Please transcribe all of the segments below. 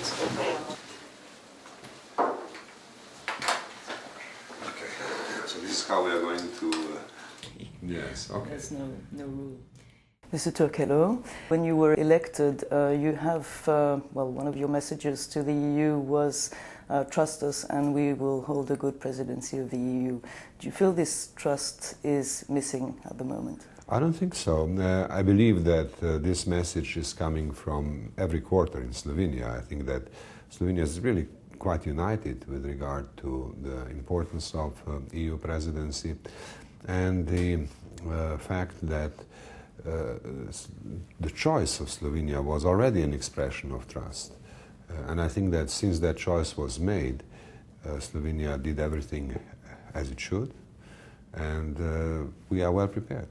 Okay, so this is how we are going to... Yes, okay. There's no rule. Mr. Turk, hello. When you were elected, you have, well, one of your messages to the EU was trust us and we will hold a good presidency of the EU. Do you feel this trust is missing at the moment? I don't think so. I believe that this message is coming from every quarter in Slovenia. I think that Slovenia is really quite united with regard to the importance of EU presidency and the fact that the choice of Slovenia was already an expression of trust. And I think that since that choice was made, Slovenia did everything as it should, and we are well prepared.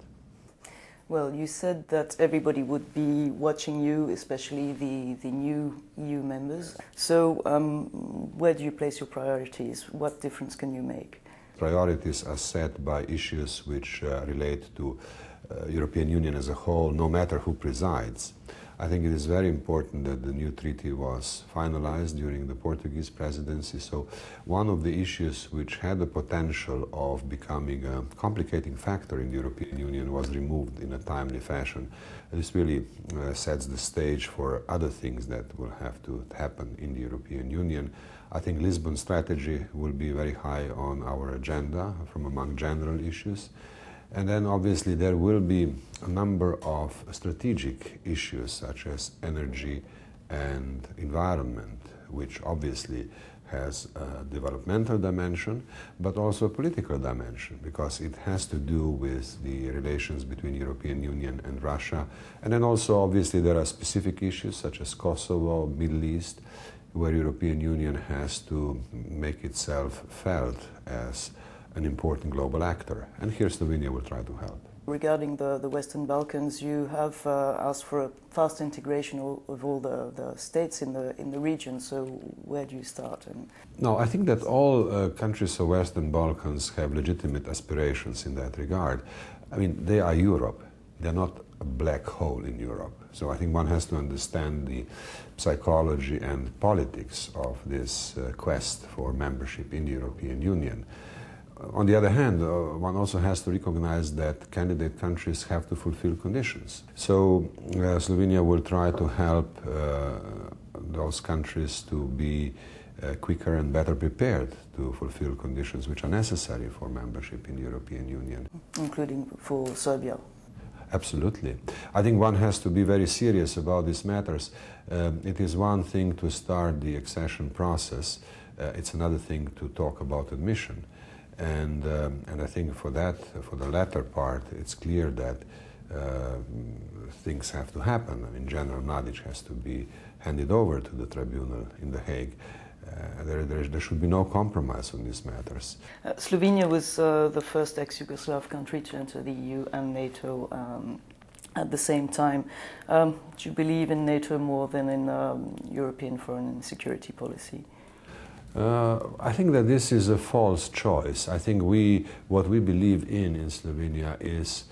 Well, you said that everybody would be watching you, especially the new EU members. So where do you place your priorities? What difference can you make? Priorities are set by issues which relate to European Union as a whole, no matter who presides. I think it is very important that the new treaty was finalized during the Portuguese presidency. So one of the issues which had the potential of becoming a complicating factor in the European Union was removed in a timely fashion. This really sets the stage for other things that will have to happen in the European Union. I think Lisbon strategy will be very high on our agenda from among general issues. And then obviously there will be a number of strategic issues such as energy and environment, which obviously has a developmental dimension, but also a political dimension, because it has to do with the relations between European Union and Russia. And then also obviously there are specific issues such as Kosovo, Middle East, where European Union has to make itself felt as an important global actor, and here Slovenia will try to help. Regarding the Western Balkans, you have asked for a fast integration of all the states in the region, so where do you start? No, I think that all countries of Western Balkans have legitimate aspirations in that regard. I mean, they are Europe. They're not a black hole in Europe. So I think one has to understand the psychology and politics of this quest for membership in the European Union. On the other hand, one also has to recognize that candidate countries have to fulfill conditions. So Slovenia will try to help those countries to be quicker and better prepared to fulfill conditions which are necessary for membership in the European Union. Including for Serbia? Absolutely. I think one has to be very serious about these matters. It is one thing to start the accession process. It's another thing to talk about admission. And I think for the latter part, it's clear that things have to happen. I mean, General Mladic has to be handed over to the tribunal in The Hague. There should be no compromise on these matters. Slovenia was the first ex-Yugoslav country to enter the EU and NATO at the same time. Do you believe in NATO more than in European foreign and security policy? I think that this is a false choice. I think what we believe in Slovenia is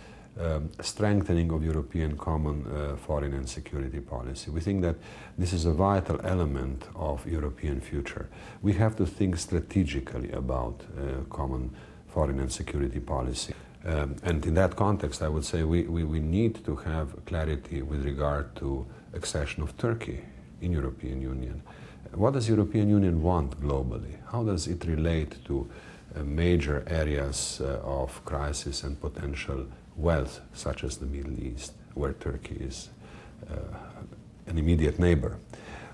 strengthening of European common foreign and security policy. We think that this is a vital element of European future. We have to think strategically about common foreign and security policy. And in that context, I would say we need to have clarity with regard to accession of Turkey in European Union. What does European Union want globally? How does it relate to major areas of crisis and potential wealth, such as the Middle East, where Turkey is an immediate neighbor?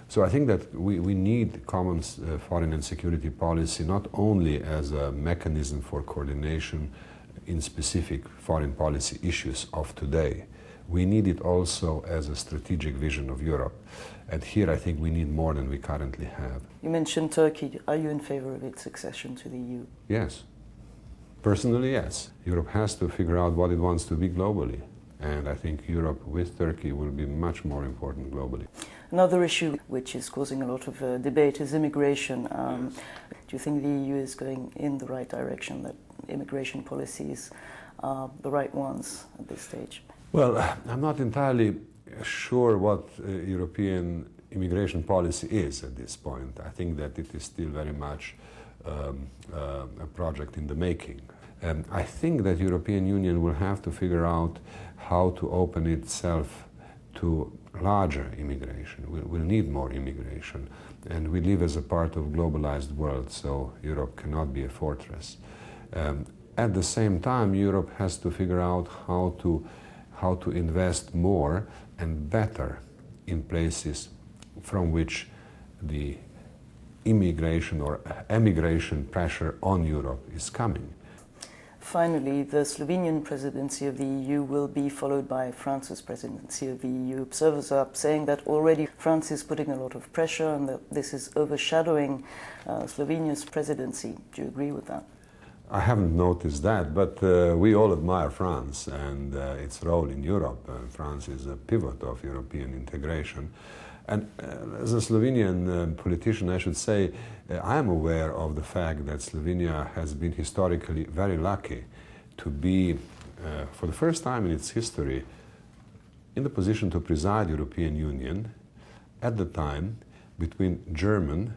So I think that we need common foreign and security policy not only as a mechanism for coordination in specific foreign policy issues of today. We need it also as a strategic vision of Europe. And here I think we need more than we currently have. You mentioned Turkey. Are you in favor of its accession to the EU? Yes. Personally, yes. Europe has to figure out what it wants to be globally. And I think Europe with Turkey will be much more important globally. Another issue which is causing a lot of debate is immigration. Do you think the EU is going in the right direction, that immigration policies are the right ones at this stage? Well, I'm not entirely sure what European immigration policy is at this point. I think that it is still very much a project in the making. I think that European Union will have to figure out how to open itself to larger immigration. We'll need more immigration, and we live as a part of a globalized world, so Europe cannot be a fortress. At the same time, Europe has to figure out how to invest more and better in places from which the immigration or emigration pressure on Europe is coming. Finally, the Slovenian presidency of the EU will be followed by France's presidency of the EU. Observers are saying that already France is putting a lot of pressure and that this is overshadowing Slovenia's presidency. Do you agree with that? I haven't noticed that, but we all admire France and its role in Europe. France is a pivot of European integration. And as a Slovenian politician, I should say, I am aware of the fact that Slovenia has been historically very lucky to be, for the first time in its history, in the position to preside European Union at the time between German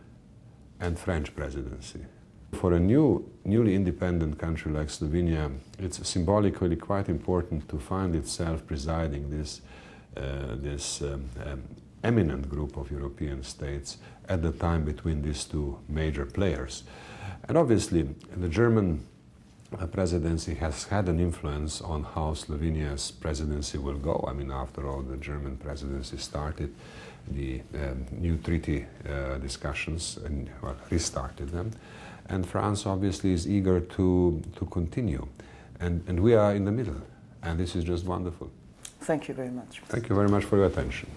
and French presidency. For a newly independent country like Slovenia, it's symbolically quite important to find itself presiding this eminent group of European states at the time between these two major players. And obviously, the German presidency has had an influence on how Slovenia's presidency will go. I mean, after all, the German presidency started the new treaty discussions and, well, restarted them. And France obviously is eager to continue. And we are in the middle. And this is just wonderful. Thank you very much. Thank you very much for your attention.